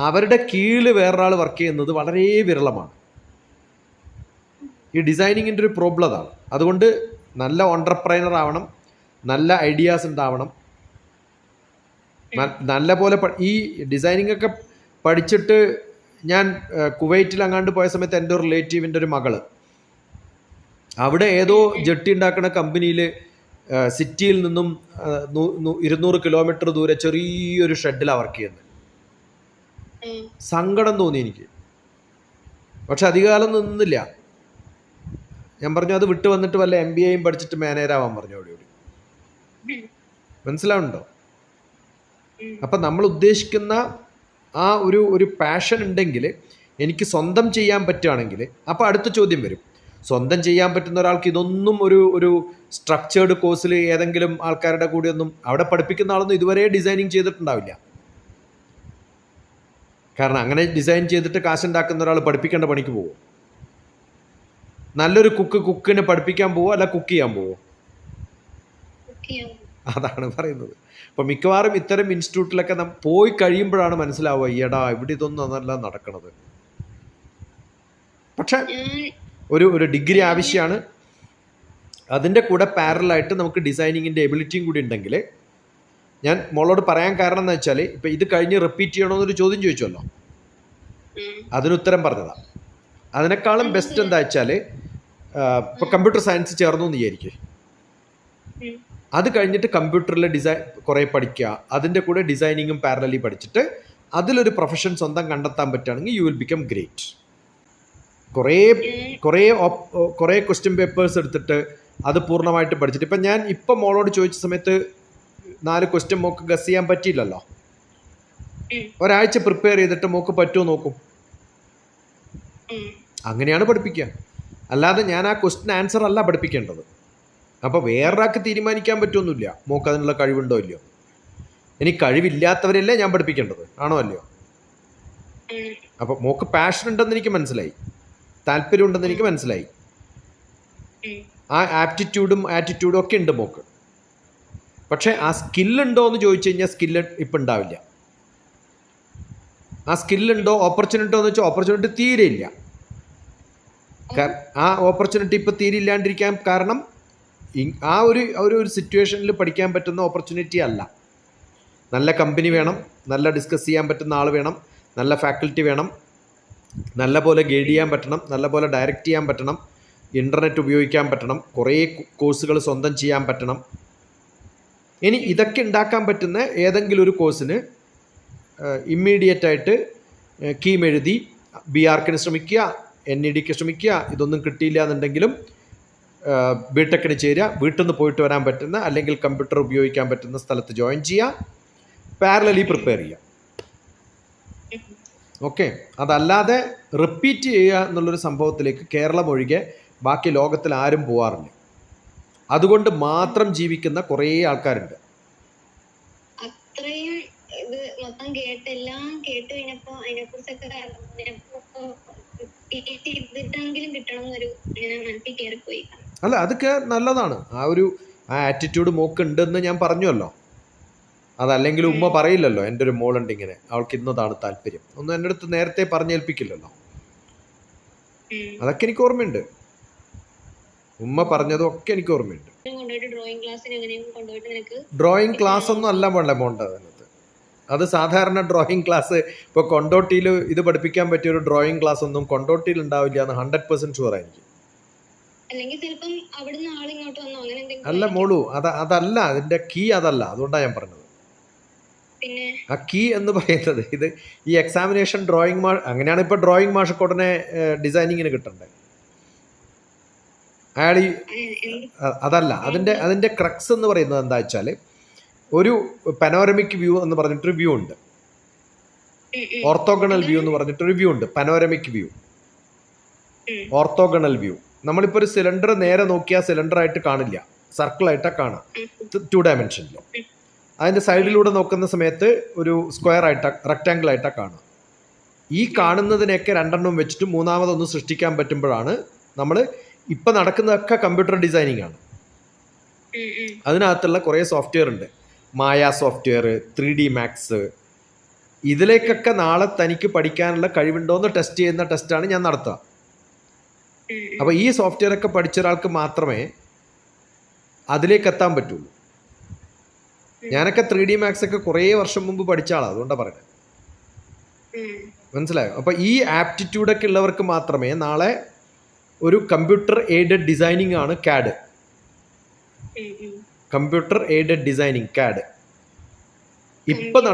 അവരുടെ കീഴിൽ വേറൊരാൾ വർക്ക് ചെയ്യുന്നത് വളരെ വിരളമാണ്. ഈ ഡിസൈനിങ്ങിൻ്റെ ഒരു പ്രോബ്ലം അതാണ്. അതുകൊണ്ട് നല്ല ഓൺടർപ്രൈനർ ആവണം, നല്ല ഐഡിയാസ് ഉണ്ടാവണം, നല്ല പോലെ ഈ ഡിസൈനിങ് ഒക്കെ പഠിച്ചിട്ട്. ഞാൻ കുവൈറ്റിൽ അങ്ങാണ്ട് പോയ സമയത്ത് എൻ്റെ ഒരു റിലേറ്റീവിൻ്റെ ഒരു മകള് അവിടെ ഏതോ ജെട്ടി ഉണ്ടാക്കുന്ന കമ്പനിയിൽ സിറ്റിയിൽ നിന്നും 200 കിലോമീറ്റർ ദൂരെ ചെറിയൊരു ഷെഡിലാണ് വർക്ക് ചെയ്യുന്നത്. സങ്കടം തോന്നി എനിക്ക്. പക്ഷെ അധികകാലം നിന്നില്ല. ഞാൻ പറഞ്ഞു അത് വിട്ട് വന്നിട്ട് വല്ല MBAയും പഠിച്ചിട്ട് മാനേജർ ആവാൻ പറഞ്ഞു. അവിടെ മനസ്സിലാവുന്നുണ്ടോ? അപ്പം നമ്മൾ ഉദ്ദേശിക്കുന്ന ആ ഒരു പാഷൻ ഉണ്ടെങ്കിൽ, എനിക്ക് സ്വന്തം ചെയ്യാൻ പറ്റുകയാണെങ്കിൽ, അപ്പോൾ അടുത്ത ചോദ്യം വരും, സ്വന്തം ചെയ്യാൻ പറ്റുന്ന ഒരാൾക്ക് ഇതൊന്നും ഒരു സ്ട്രക്ചേർഡ് കോഴ്സിൽ ഏതെങ്കിലും ആൾക്കാരുടെ കൂടെ ഒന്നും അവിടെ പഠിപ്പിക്കുന്ന ആളൊന്നും ഇതുവരെ ഡിസൈനിങ് ചെയ്തിട്ടുണ്ടാവില്ല. കാരണം അങ്ങനെ ഡിസൈൻ ചെയ്തിട്ട് കാശുണ്ടാക്കുന്ന ഒരാൾ പഠിപ്പിക്കേണ്ട പണിക്ക് പോകുമോ? നല്ലൊരു കുക്കിനെ പഠിപ്പിക്കാൻ പോവോ അല്ല കുക്ക് ചെയ്യാൻ പോവോ? അതാണ് പറയുന്നത്. അപ്പോൾ മിക്കവാറും ഇത്തരം ഇൻസ്റ്റിറ്റ്യൂട്ടിലൊക്കെ പോയി കഴിയുമ്പോഴാണ് മനസ്സിലാവുക, ഈടാ ഇവിടെ ഇതൊന്നും അതല്ല നടക്കണത്. പക്ഷെ ഒരു ഡിഗ്രി ആവശ്യമാണ്. അതിൻ്റെ കൂടെ പാരലായിട്ട് നമുക്ക് ഡിസൈനിങ്ങിൻ്റെ എബിലിറ്റിയും കൂടി ഉണ്ടെങ്കിൽ, ഞാൻ മോളോട് പറയാൻ കാരണം എന്ന് വെച്ചാൽ, ഇപ്പം ഇത് കഴിഞ്ഞ് റിപ്പീറ്റ് ചെയ്യണമെന്നൊരു ചോദ്യം ചോദിച്ചല്ലോ, അതിനുത്തരം പറഞ്ഞതാണ്. അതിനേക്കാളും ബെസ്റ്റ് എന്താ വെച്ചാൽ, ഇപ്പോൾ കമ്പ്യൂട്ടർ സയൻസ് ചേർന്നു എന്ന് വിചാരിക്കുക, അത് കഴിഞ്ഞിട്ട് കമ്പ്യൂട്ടറിൽ ഡിസൈൻ കുറേ പഠിക്കുക, അതിൻ്റെ കൂടെ ഡിസൈനിങ്ങും പാരലലി പഠിച്ചിട്ട് അതിലൊരു പ്രൊഫഷൻ സ്വന്തം കണ്ടെത്താൻ പറ്റുകയാണെങ്കിൽ യു വിൽ ബിക്കം ഗ്രേറ്റ്. കുറേ ക്വസ്റ്റ്യൻ പേപ്പേഴ്സ് എടുത്തിട്ട് അത് പൂർണ്ണമായിട്ട് പഠിച്ചിട്ട്, ഇപ്പം ഞാൻ ഇപ്പം മോളോട് ചോദിച്ച സമയത്ത് 4 ക്വസ്റ്റ്യൻ മോക്ക് ഗസ് ചെയ്യാൻ പറ്റിയില്ലല്ലോ. ഒരാഴ്ച പ്രിപ്പയർ ചെയ്തിട്ട് മോക്ക് പറ്റുമോ നോക്കും. അങ്ങനെയാണ് പഠിപ്പിക്കുക. അല്ലാതെ ഞാൻ ആ ക്വസ്റ്റ്യൻ ആൻസർ അല്ല പഠിപ്പിക്കേണ്ടത്. അപ്പോൾ വേറൊരാൾക്ക് തീരുമാനിക്കാൻ പറ്റുമൊന്നുമില്ല മോക്ക് അതിനുള്ള കഴിവുണ്ടോ ഇല്ലയോ. ഇനി കഴിവില്ലാത്തവരല്ലേ ഞാൻ പഠിപ്പിക്കേണ്ടത്, ആണോ അല്ലയോ? അപ്പോൾ മോക്ക് പാഷൻ ഉണ്ടെന്ന് എനിക്ക് മനസ്സിലായി, താല്പര്യം ഉണ്ടെന്ന് എനിക്ക് മനസ്സിലായി. ആ ആപ്റ്റിറ്റ്യൂഡും ആറ്റിറ്റ്യൂഡും ഒക്കെ ഉണ്ട് മോക്ക്. പക്ഷേ ആ സ്കില്ലുണ്ടോ എന്ന് ചോദിച്ചു കഴിഞ്ഞാൽ സ്കില്ല് ഇപ്പം ഉണ്ടാവില്ല. ആ സ്കില്ലുണ്ടോ ഓപ്പർച്യൂണിറ്റി എന്ന് വെച്ചാൽ ഓപ്പർച്യൂണിറ്റി തീരെ ഇല്ല. ആ ഓപ്പർച്യൂണിറ്റി ഇപ്പം തീരെ ഇല്ലാണ്ടിരിക്കാൻ കാരണം ആ ഒരു സിറ്റുവേഷനിൽ പഠിക്കാൻ പറ്റുന്ന ഓപ്പർച്യൂണിറ്റി അല്ല. നല്ല കമ്പനി വേണം, നല്ല ഡിസ്കസ് ചെയ്യാൻ പറ്റുന്ന ആൾ വേണം, നല്ല ഫാക്കൽറ്റി വേണം, നല്ല പോലെ ഗൈഡ് ചെയ്യാൻ പറ്റണം, നല്ല പോലെ ഡയറക്റ്റ് ചെയ്യാൻ പറ്റണം, ഇൻ്റർനെറ്റ് ഉപയോഗിക്കാൻ പറ്റണം, കുറേ കോഴ്സുകൾ സ്വന്തം ചെയ്യാൻ പറ്റണം. ഇനി ഇതൊക്കെ ഉണ്ടാക്കാൻ പറ്റുന്ന ഏതെങ്കിലും ഒരു കോഴ്സിന് ഇമ്മീഡിയറ്റായിട്ട് കീം എഴുതി BArcന് ശ്രമിക്കുക, NEDക്ക് ശ്രമിക്കുക. ഇതൊന്നും കിട്ടിയില്ല എന്നുണ്ടെങ്കിലും ബിടെക്കിന് ചേരുക, വീട്ടിൽ നിന്ന് പോയിട്ട് വരാൻ പറ്റുന്ന അല്ലെങ്കിൽ കമ്പ്യൂട്ടർ ഉപയോഗിക്കാൻ പറ്റുന്ന സ്ഥലത്ത് ജോയിൻ ചെയ്യുക, പാരലലി പ്രിപ്പയർ ചെയ്യുക. ഓക്കെ. അതല്ലാതെ റിപ്പീറ്റ് ചെയ്യുക എന്നുള്ളൊരു സംഭവത്തിലേക്ക് കേരളം ഒഴികെ ബാക്കി ലോകത്തിൽ ആരും പോവാറില്ല. അതുകൊണ്ട് മാത്രം ജീവിക്കുന്ന കുറേ ആൾക്കാരുണ്ട്. അത്രയും ഇത് മൊത്തം എല്ലാം കേട്ട് കഴിഞ്ഞപ്പോ അതിനെക്കുറിച്ചൊക്കെ ചെയ്തിട്ടെങ്കിലും കിട്ടണം എന്നൊരു മനസ്സിൽ കയറിപ്പോയി. അല്ല, അതൊക്കെ നല്ലതാണ്. ആ ആറ്റിറ്റ്യൂഡ് മോക്കുണ്ടെന്ന് ഞാൻ പറഞ്ഞല്ലോ. അതല്ലെങ്കിൽ ഉമ്മ പറയില്ലല്ലോ എൻ്റെ ഒരു മോളുണ്ട് ഇങ്ങനെ, അവൾക്ക് ഇന്നതാണ് താല്പര്യം, ഒന്നും എൻ്റെ അടുത്ത് നേരത്തെ പറഞ്ഞേൽപ്പിക്കില്ലല്ലോ. അതൊക്കെ എനിക്ക് ഓർമ്മയുണ്ട്. ഉമ്മ പറഞ്ഞതും ഒക്കെ എനിക്ക് ഓർമ്മയുണ്ട്. ഡ്രോയിങ് ക്ലാസ് ഒന്നും അല്ല പോണ്ടത് അതിനകത്ത്. അത് സാധാരണ ഡ്രോയിങ് ക്ലാസ്. ഇപ്പോൾ കൊണ്ടോട്ടിയിൽ ഇത് പഠിപ്പിക്കാൻ പറ്റിയ ഒരു ഡ്രോയിങ് ക്ലാസ് ഒന്നും കൊണ്ടോട്ടിയിൽ ഉണ്ടാവില്ല എന്ന് 100% ഷുവറായിരിക്കും. അല്ല മോളു, അതല്ല അതിൻ്റെ കീ, അതല്ല. അതുകൊണ്ടാണ് ഞാൻ പറഞ്ഞത്. ആ കീ എന്ന് പറയുന്നത് ഇത് ഈ എക്സാമിനേഷൻ ഡ്രോയിങ് അങ്ങനെയാണ്. ഇപ്പോൾ ഡ്രോയിങ് മാഷൊക്കെ ഉടനെ ഡിസൈനിങ്ങിന് കിട്ടണ്ടേ. അയാൾ അതല്ല അതിൻ്റെ ക്രക്സ് എന്ന് പറയുന്നത് എന്താ വെച്ചാൽ, ഒരു പനോരമിക് വ്യൂ എന്ന് പറഞ്ഞിട്ടൊരു വ്യൂ ഉണ്ട്, ഓർത്തോഗണൽ വ്യൂ എന്ന് പറഞ്ഞിട്ടൊരു വ്യൂ ഉണ്ട്. Panoramic view, orthogonal view. നമ്മളിപ്പോൾ ഒരു സിലിണ്ടർ നേരെ നോക്കിയാൽ സിലിണ്ടർ ആയിട്ട് കാണില്ല, സർക്കിളായിട്ടാണ് കാണാം 2 ഡയമെൻഷനിൽ. അതിൻ്റെ സൈഡിലൂടെ നോക്കുന്ന സമയത്ത് ഒരു സ്ക്വയർ ആയിട്ടാണ്, റെക്റ്റാങ്കിൾ ആയിട്ടാണ് കാണുക. ഈ കാണുന്നതിനെയൊക്കെ 2 വെച്ചിട്ട് മൂന്നാമതൊന്ന് സൃഷ്ടിക്കാൻ പറ്റുമ്പോഴാണ് നമ്മൾ ഇപ്പം നടക്കുന്നതൊക്കെ കമ്പ്യൂട്ടർ ഡിസൈനിങ് ആണ്. അതിനകത്തുള്ള കുറേ സോഫ്റ്റ്വെയർ ഉണ്ട്, മായ സോഫ്റ്റ്വെയർ, 3D Max. ഇതിലേക്കൊക്കെ നാളെ തനിക്ക് പഠിക്കാനുള്ള കഴിവുണ്ടോയെന്ന് ടെസ്റ്റ് ചെയ്യുന്ന ടെസ്റ്റാണ് ഞാൻ നടത്തുക. അപ്പോൾ ഈ സോഫ്റ്റ്വെയർ ഒക്കെ പഠിച്ച ഒരാൾക്ക് മാത്രമേ അതിലേക്ക് എത്താൻ പറ്റുള്ളൂ. ഞാനൊക്കെ 3D Max ഒക്കെ കുറേ വർഷം മുമ്പ് പഠിച്ച ആളാണ്, അതുകൊണ്ടാണ് പറയുന്നത്. മനസ്സിലായോ? അപ്പോൾ ഈ ആപ്റ്റിറ്റ്യൂഡൊക്കെ ഉള്ളവർക്ക് മാത്രമേ നാളെ ഒരു കമ്പ്യൂട്ടർ എയ്ഡഡ് ഡിസൈനിങ് ആണ് CAD. Computer aided designing CAD ഇപ്പം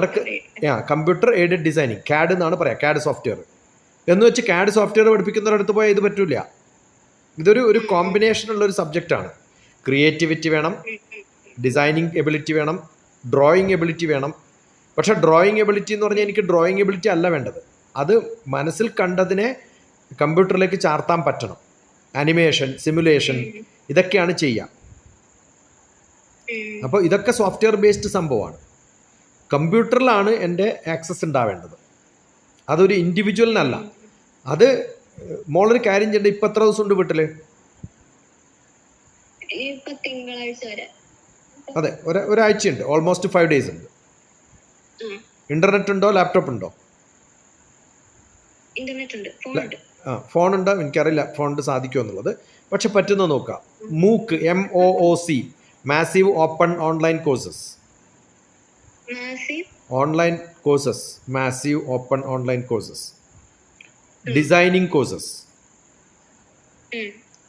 കമ്പ്യൂട്ടർ എയ്ഡഡ് ഡിസൈനിങ് CAD എന്നാണ് പറയാം. CAD സോഫ്റ്റ്വെയർ എന്ന് വെച്ച് CAD സോഫ്റ്റ്വെയർ പഠിപ്പിക്കുന്നവരടുത്ത് പോയാൽ ഇത് പറ്റില്ല. ഇതൊരു കോമ്പിനേഷൻ ഉള്ളൊരു സബ്ജക്റ്റാണ്. ക്രിയേറ്റിവിറ്റി വേണം, ഡിസൈനിങ് എബിലിറ്റി വേണം, ഡ്രോയിങ് എബിലിറ്റി വേണം. പക്ഷേ ഡ്രോയിങ് എബിലിറ്റി എന്ന് പറഞ്ഞാൽ എനിക്ക് ഡ്രോയിങ് എബിലിറ്റി അല്ല വേണ്ടത്. അത് മനസ്സിൽ കണ്ടതിനെ കമ്പ്യൂട്ടറിലേക്ക് ചാർത്താൻ പറ്റണം. അനിമേഷൻ, സിമുലേഷൻ, ഇതൊക്കെയാണ് ചെയ്യുക. അപ്പോൾ ഇതൊക്കെ സോഫ്റ്റ്വെയർ ബേസ്ഡ് സംഭവമാണ്. കമ്പ്യൂട്ടറിലാണ് എൻ്റെ ആക്സസ് ഉണ്ടാവേണ്ടത്, അതൊരു ഇൻഡിവിജ്വലിനല്ല. അത് മോളൊരു കാര്യം ചെയ്യേണ്ട. ഇപ്പം എത്ര ദിവസം ഉണ്ട് വീട്ടിൽ? അതെ, ഒരാഴ്ചയുണ്ട്, ഓൾമോസ്റ്റ് 5 days ഉണ്ട്. ഇന്റർനെറ്റ് ഉണ്ടോ, ലാപ്ടോപ്പ് ഉണ്ടോ? ഫോണുണ്ടോ? എനിക്കറിയില്ല ഫോണിൽ സാധിക്കുമോ എന്നുള്ളത്. പക്ഷെ പറ്റുന്ന നോക്കാം. MOOC, MOOC, massive open online courses. Massive open online courses, designing courses.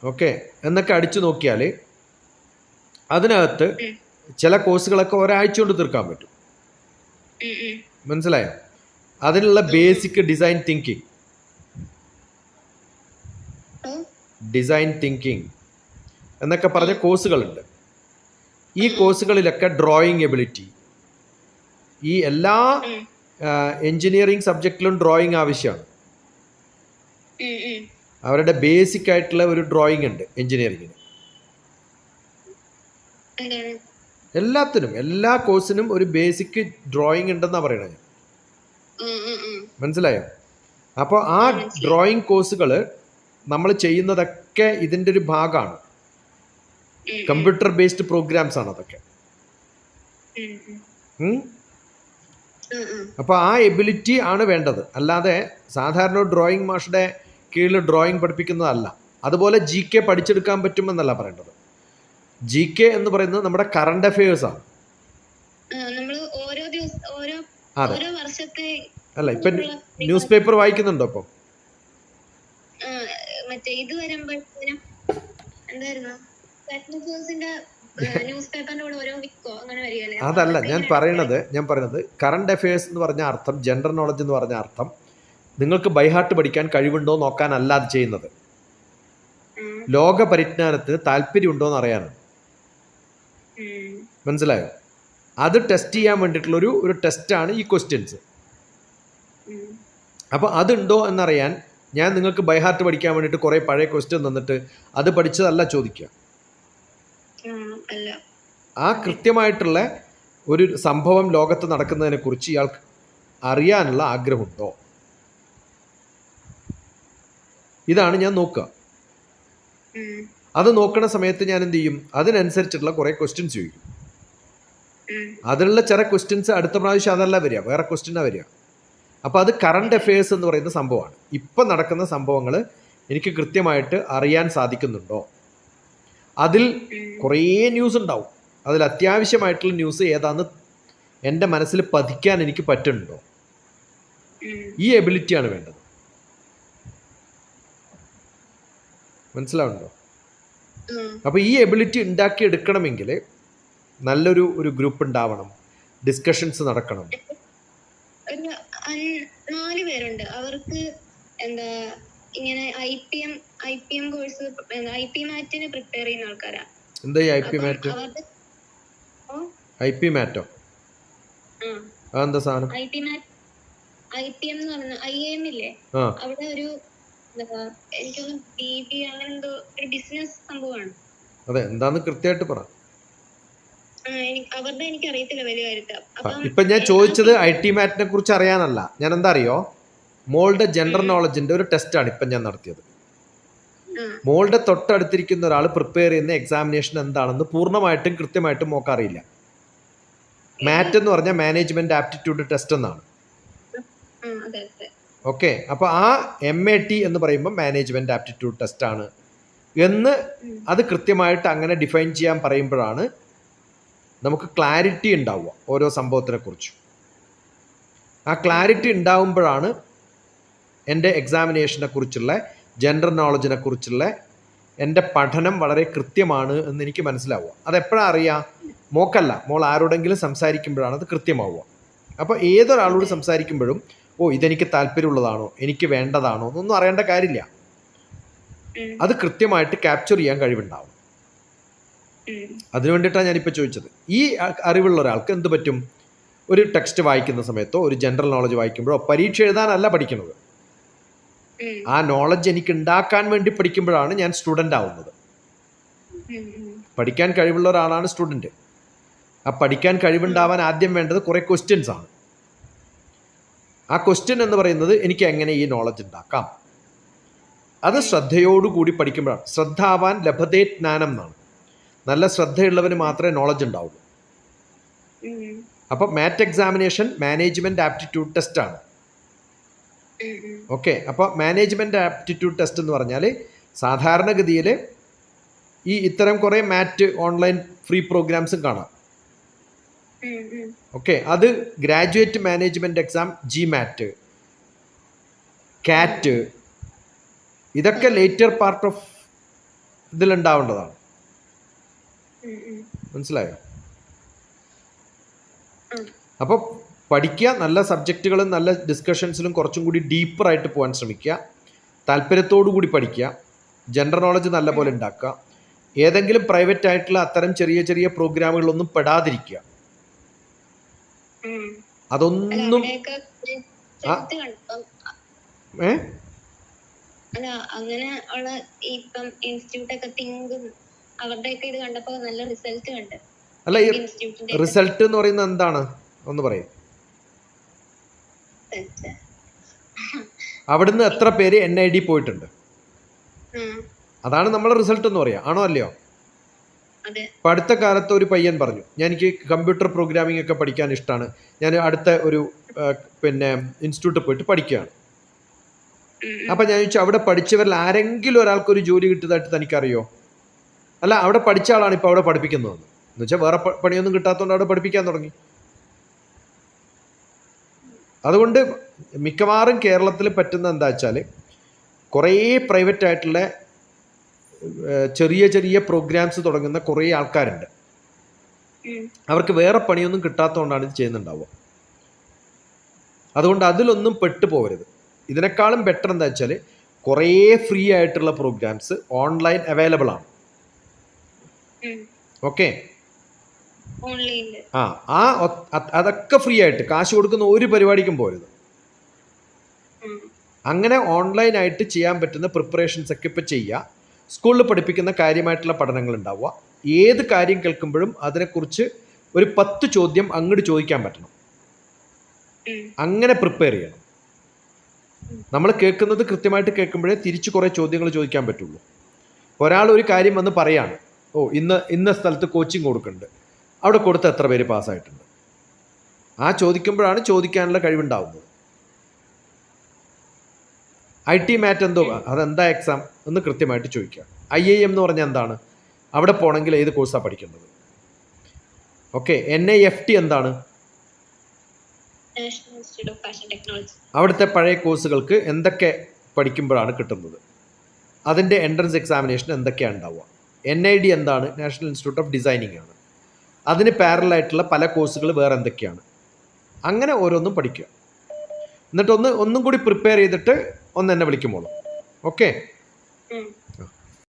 Okay, എന്നൊക്കെ അടിച്ചു നോക്കിയാൽ അതിനകത്ത് ചില കോഴ്സുകളൊക്കെ ഒരാഴ്ച കൊണ്ട് തീർക്കാൻ പറ്റും. മനസ്സിലായോ? അതിനുള്ള ബേസിക് ഡിസൈൻ തിങ്കിങ് എന്നൊക്കെ പറഞ്ഞ കോഴ്സുകളുണ്ട്. ഈ കോഴ്സുകളിലൊക്കെ ഡ്രോയിങ് എബിലിറ്റി, ഈ എല്ലാ എൻജിനീയറിംഗ് സബ്ജക്റ്റിലും ഡ്രോയിങ് ആവശ്യമാണ്. അവരുടെ ബേസിക് ആയിട്ടുള്ള ഒരു ഡ്രോയിങ് ഉണ്ട് എൻജിനീയറിങ്ങിന്. എല്ലാത്തിനും, എല്ലാ കോഴ്സിനും ഒരു ബേസിക് ഡ്രോയിങ് ഉണ്ടെന്നാണ് പറയണത്. മനസ്സിലായോ? അപ്പോൾ ആ ഡ്രോയിങ് കോഴ്സുകൾ നമ്മൾ ചെയ്യുന്നതൊക്കെ ഇതിൻ്റെ ഒരു ഭാഗമാണ്. കമ്പ്യൂട്ടർ ബേസ്ഡ് പ്രോഗ്രാംസ് ആണ് അതൊക്കെ. അപ്പോൾ ആ എബിലിറ്റി ആണ് വേണ്ടത്. അല്ലാതെ സാധാരണ ഡ്രോയിങ് മാഷുടെ കീഴിൽ ഡ്രോയിങ് പഠിപ്പിക്കുന്നതല്ല. അതുപോലെ GK പഠിച്ചെടുക്കാൻ പറ്റുമെന്നല്ല പറയേണ്ടത്. GK എന്ന് പറയുന്നത് നമ്മുടെ കറണ്ട് അഫയേഴ്സ് ആണ്. അതെ, അല്ല ഇപ്പൊ ന്യൂസ് പേപ്പർ വായിക്കുന്നുണ്ടോ? ഇപ്പം അതല്ല ഞാൻ പറയുന്നത് കറണ്ട് അഫയേഴ്സ് എന്ന് പറഞ്ഞ അർത്ഥം, ജനറൽ നോളജ് എന്ന് പറഞ്ഞ അർത്ഥം നിങ്ങൾക്ക് ബൈഹാർട്ട് പഠിക്കാൻ കഴിവുണ്ടോ നോക്കാനല്ല അത് ചെയ്യുന്നത്. ലോക പരിജ്ഞാനത്തിന് താല്പര്യമുണ്ടോ എന്ന് അറിയാനാണ്. മനസ്സിലായോ? അത് ടെസ്റ്റ് ചെയ്യാൻ വേണ്ടിയിട്ടുള്ള ഒരു ടെസ്റ്റാണ് ഈ ക്വസ്റ്റ്യൻസ്. അപ്പോൾ അതുണ്ടോ എന്നറിയാൻ ഞാൻ നിങ്ങൾക്ക് ബൈഹാർട്ട് പഠിക്കാൻ വേണ്ടിയിട്ട് കുറേ പഴയ ക്വസ്റ്റ്യൻ തന്നിട്ട് അത് പഠിച്ചതല്ല ചോദിക്കുക. ആ കൃത്യമായിട്ടുള്ള ഒരു സംഭവം ലോകത്ത് നടക്കുന്നതിനെ കുറിച്ച് ഇയാൾക്ക് അറിയാനുള്ള ആഗ്രഹമുണ്ടോ, ഇതാണ് ഞാൻ നോക്കുക. അത് നോക്കണ സമയത്ത് ഞാൻ എന്ത് ചെയ്യും? അതിനനുസരിച്ചിട്ടുള്ള കുറേ ക്വസ്റ്റ്യൻസ് ചോദിക്കും. അതിലുള്ള ചില ക്വസ്റ്റ്യൻസ് അടുത്ത പ്രാവശ്യം അതല്ല വരിക, വേറെ ക്വസ്റ്റ്യനാണ് വരിക. അപ്പോൾ അത് കറണ്ട് അഫയേഴ്സ് എന്ന് പറയുന്ന സംഭവമാണ്. ഇപ്പം നടക്കുന്ന സംഭവങ്ങൾ എനിക്ക് കൃത്യമായിട്ട് അറിയാൻ സാധിക്കുന്നുണ്ടോ? അതിൽ കുറേ ന്യൂസ് ഉണ്ടാവും. അതിൽ അത്യാവശ്യമായിട്ടുള്ള ന്യൂസ് ഏതാന്ന് എൻ്റെ മനസ്സിൽ പതിക്കാൻ എനിക്ക് പറ്റുന്നുണ്ടോ? ഈ എബിലിറ്റിയാണ് വേണ്ടത്. മനസ്സിലാവുന്നുണ്ടോ? അപ്പോൾ ഈ എബിലിറ്റി ഉണ്ടാക്കി എടുക്കണമെങ്കിൽ നല്ലൊരു ഗ്രൂപ്പ് ഉണ്ടാവണം, ഡിസ്കഷൻസ് നടക്കണം. 4 പേരുണ്ട്. അവർക്ക് എന്താ ഇങ്ങനെ IPM കോഴ്സ്, IP മാറ്റിന് പ്രിപ്പയർ ചെയ്യുന്ന ആൾക്കാരാ. എന്താ ഈ IP മാറ്റ്? IP മാറ്റോ? അതെന്താ സാധനം? IPM എന്ന് പറഞ്ഞ IIM ഇല്ലേ, അവിടെ ഒരു എനിക്കൊന്ന് BB അങ്ങനെ എന്തോ ഒരു ബിസിനസ് സംഭവമാണ്. അതെ, എന്താന്ന് കൃത്യമായിട്ട് പറ. അവരുടെ എനിക്ക് അറിയത്തില്ല വലിയ കാര്യത്തിൽ. ഇപ്പൊ ഞാൻ ചോദിച്ചത് IT മാറ്റിനെ കുറിച്ച് അറിയാനല്ല. ഞാൻ എന്താ അറിയോ, മോളുടെ ജനറൽ നോളജിന്റെ ഒരു ടെസ്റ്റാണ് ഇപ്പം ഞാൻ നടത്തിയത്. മോളുടെ തൊട്ടടുത്തിരിക്കുന്ന ഒരാൾ പ്രിപ്പയർ ചെയ്യുന്ന എക്സാമിനേഷൻ എന്താണെന്ന് പൂർണ്ണമായിട്ടും കൃത്യമായിട്ടും മോക്ക് അറിയില്ല. മാറ്റ് എന്ന് പറഞ്ഞാൽ മാനേജ്മെന്റ് ആപ്റ്റിറ്റ്യൂഡ് ടെസ്റ്റ് എന്നാണ്. ഓക്കെ, അപ്പോൾ ആ MAT എന്ന് പറയുമ്പോൾ മാനേജ്മെന്റ് ആപ്റ്റിറ്റ്യൂഡ് ടെസ്റ്റ് ആണ് എന്ന് അത് കൃത്യമായിട്ട് അങ്ങനെ ഡിഫൈൻ ചെയ്യാൻ പറയുമ്പോഴാണ് നമുക്ക് ക്ലാരിറ്റി ഉണ്ടാവുക ഓരോ സംഭവത്തിനെ കുറിച്ചും. ആ ക്ലാരിറ്റി ഉണ്ടാവുമ്പോഴാണ് എൻ്റെ എക്സാമിനേഷനെ കുറിച്ചുള്ള, ജനറൽ നോളജിനെ കുറിച്ചുള്ള എൻ്റെ പഠനം വളരെ കൃത്യമാണ് എന്ന് എനിക്ക് മനസ്സിലാവുക. അതെപ്പോഴാണ് അറിയാം? മോക്കല്ല, മോൾ ആരോടെങ്കിലും സംസാരിക്കുമ്പോഴാണ് അത് കൃത്യമാവുക. അപ്പോൾ ഏതൊരാളോട് സംസാരിക്കുമ്പോഴും ഇതെനിക്ക് താല്പര്യമുള്ളതാണോ, എനിക്ക് വേണ്ടതാണോ എന്നൊന്നും അറിയേണ്ട കാര്യമില്ല. അത് കൃത്യമായിട്ട് ക്യാപ്ചർ ചെയ്യാൻ കഴിവുണ്ടാവും. അതിനു വേണ്ടിയിട്ടാണ് ഞാനിപ്പോൾ ചോദിച്ചത്. ഈ അറിവുള്ള ഒരാൾക്ക് എന്ത് പറ്റും? ഒരു ടെക്സ്റ്റ് വായിക്കുന്ന സമയത്തോ ഒരു ജനറൽ നോളജ് വായിക്കുമ്പോഴോ പരീക്ഷ എഴുതാനല്ല പഠിക്കുന്നത്. ആ നോളജ് എനിക്ക് ഉണ്ടാക്കാൻ വേണ്ടി പഠിക്കുമ്പോഴാണ് ഞാൻ സ്റ്റുഡൻ്റ് ആവുന്നത്. പഠിക്കാൻ കഴിവുള്ള ഒരാളാണ് സ്റ്റുഡൻറ്റ്. ആ പഠിക്കാൻ കഴിവുണ്ടാവാൻ ആദ്യം വേണ്ടത് കുറേ ക്വസ്റ്റ്യൻസ് ആണ്. ആ ക്വസ്റ്റ്യൻ എന്ന് പറയുന്നത് എനിക്ക് എങ്ങനെ ഈ നോളജ് ഉണ്ടാക്കാം, അത് ശ്രദ്ധയോടുകൂടി പഠിക്കുമ്പോഴാണ്. ശ്രദ്ധാവാൻ ലഭതേ ജ്ഞാനം എന്നാണ്. നല്ല ശ്രദ്ധയുള്ളവന് മാത്രമേ നോളജ് ഉണ്ടാവുള്ളൂ. അപ്പോൾ മാറ്റ് എക്സാമിനേഷൻ മാനേജ്മെന്റ് ആപ്റ്റിറ്റ്യൂഡ് ടെസ്റ്റ് ആണ്. ഓക്കെ, അപ്പോൾ മാനേജ്മെന്റ് ആപ്റ്റിറ്റ്യൂഡ് ടെസ്റ്റ് എന്ന് പറഞ്ഞാൽ സാധാരണഗതിയിൽ ഇത്തരം കുറേ മാറ്റ് ഓൺലൈൻ ഫ്രീ പ്രോഗ്രാംസും കാണാം. ഓക്കെ, അത് graduate management exam, GMAT, CAT, ഇതൊക്കെ ലേറ്റർ പാർട്ട് ഓഫ് ഇതിലുണ്ടാവേണ്ടതാണ്. മനസ്സിലായോ? അപ്പോൾ പഠിക്കുക, നല്ല സബ്ജക്റ്റുകളും നല്ല ഡിസ്കഷൻസിലും കുറച്ചും കൂടി ഡീപ്പറായിട്ട് പോകാൻ ശ്രമിക്കുക, താല്പര്യത്തോടു കൂടി പഠിക്കുക, ജനറൽ നോളജ് നല്ല പോലെ ഉണ്ടാക്കുക. ഏതെങ്കിലും പ്രൈവറ്റ് ആയിട്ടുള്ള അത്തരം ചെറിയ ചെറിയ പ്രോഗ്രാമുകളൊന്നും പെടാതിരിക്കുക. അതൊന്നും അങ്ങനെ ഉള്ള ഇപ്പം ഇൻസ്റ്റിറ്റ്യൂട്ട് ഒക്കെ തിങ്കും അവരുടെയൊക്കെ ഇത് കണ്ടപ്പോ നല്ല റിസൾട്ട് കണ്ട്. അല്ല, ഈ റിസൾട്ട് എന്ന് പറയുന്നത് എന്താണ് ഒന്ന് പറയും? അവിടുന്ന് എത്ര പേര് NID പോയിട്ടുണ്ട്, അതാണ് നമ്മളെ റിസൾട്ട് എന്ന് പറയാ. ആണോ അല്ലയോ? അതെ. ഇപ്പം അടുത്ത കാലത്ത് ഒരു പയ്യൻ പറഞ്ഞു, എനിക്ക് കമ്പ്യൂട്ടർ പ്രോഗ്രാമിംഗ് ഒക്കെ പഠിക്കാൻ ഇഷ്ടമാണ്, ഞാൻ അടുത്ത ഒരു പിന്നെ ഇൻസ്റ്റിറ്റ്യൂട്ടിൽ പോയിട്ട് പഠിക്കുകയാണ്. അപ്പം ഞാൻ ചോദിച്ചു, അവിടെ പഠിച്ചവരിൽ ആരെങ്കിലും ഒരാൾക്കൊരു ജോലി കിട്ടിയതായിട്ട് തനിക്കറിയോ? അല്ല, അവിടെ പഠിച്ച ആളാണ് ഇപ്പോൾ അവിടെ പഠിപ്പിക്കുന്നതെന്ന്. എന്ന് വെച്ചാൽ വേറെ പണിയൊന്നും കിട്ടാത്തതുകൊണ്ട് അവിടെ പഠിപ്പിക്കാൻ തുടങ്ങി. അതുകൊണ്ട് മിക്കവാറും കേരളത്തിൽ പറ്റുന്ന എന്താ വെച്ചാൽ, കുറേ പ്രൈവറ്റ് ആയിട്ടുള്ള ചെറിയ ചെറിയ പ്രോഗ്രാംസ് തുടങ്ങുന്ന കുറേ ആൾക്കാരുണ്ട്. അവർക്ക് വേറെ പണിയൊന്നും കിട്ടാത്തതുകൊണ്ടാണ് ഇത് ചെയ്യുന്നുണ്ടാവുക. അതുകൊണ്ട് അതിലൊന്നും പെട്ടുപോകരുത്. ഇതിനേക്കാളും ബെറ്റർ എന്താ വെച്ചാൽ, കുറേ ഫ്രീ ആയിട്ടുള്ള പ്രോഗ്രാംസ് ഓൺലൈൻ അവൈലബിൾ ആണ്. ഓക്കെ, അതൊക്കെ ഫ്രീ ആയിട്ട്, കാശ് കൊടുക്കുന്ന ഒരു പരിപാടിക്കും പോരുത്. അങ്ങനെ ഓൺലൈനായിട്ട് ചെയ്യാൻ പറ്റുന്ന പ്രിപ്പറേഷൻസ് ഒക്കെ ഇപ്പോൾ ചെയ്യുക. സ്കൂളിൽ പഠിപ്പിക്കുന്ന കാര്യമായിട്ടുള്ള പഠനങ്ങൾ ഉണ്ടാവുക. ഏത് കാര്യം കേൾക്കുമ്പോഴും അതിനെക്കുറിച്ച് ഒരു 10 ചോദ്യം അങ്ങോട്ട് ചോദിക്കാൻ പറ്റണം. അങ്ങനെ പ്രിപ്പയർ ചെയ്യണം. നമ്മൾ കേൾക്കുന്നത് കൃത്യമായിട്ട് കേൾക്കുമ്പോഴേ തിരിച്ച് കുറേ ചോദ്യങ്ങൾ ചോദിക്കാൻ പറ്റുള്ളൂ. ഒരാൾ ഒരു കാര്യം വന്ന് പറയാണ്, ഇന്ന സ്ഥലത്ത് കോച്ചിങ് കൊടുക്കുന്നുണ്ട്, അവിടെ കൊടുത്ത് എത്ര പേര് പാസ്സായിട്ടുണ്ട്? ആ ചോദിക്കുമ്പോഴാണ് ചോദിക്കാനുള്ള കഴിവുണ്ടാവുന്നത്. IT മാറ്റ് എന്തോ, അതെന്താ എക്സാം എന്ന് കൃത്യമായിട്ട് ചോദിക്കുക. IIM എന്ന് പറഞ്ഞാൽ എന്താണ്, അവിടെ പോകണമെങ്കിൽ ഏത് കോഴ്സാണ് പഠിക്കേണ്ടത്? ഓക്കെ, NIFT എന്താണ്? അവിടുത്തെ പഴയ കോഴ്സുകൾക്ക് എന്തൊക്കെ പഠിക്കുമ്പോഴാണ് കിട്ടുന്നത്, അതിൻ്റെ എൻട്രൻസ് എക്സാമിനേഷൻ എന്തൊക്കെയാണ് ഉണ്ടാവുക? NID എന്താണ്? നാഷണൽ ഇൻസ്റ്റിറ്റ്യൂട്ട് ഓഫ് ഡിസൈനിങ് ആണ്. അതിന് പാരലായിട്ടുള്ള പല കോഴ്സുകൾ വേറെ എന്തൊക്കെയാണ്? അങ്ങനെ ഓരോന്നും പഠിക്കുക. എന്നിട്ട് ഒന്നും കൂടി പ്രിപ്പയർ ചെയ്തിട്ട് എന്നെ വിളിക്കുമ്പോളൂ. ഓക്കെ.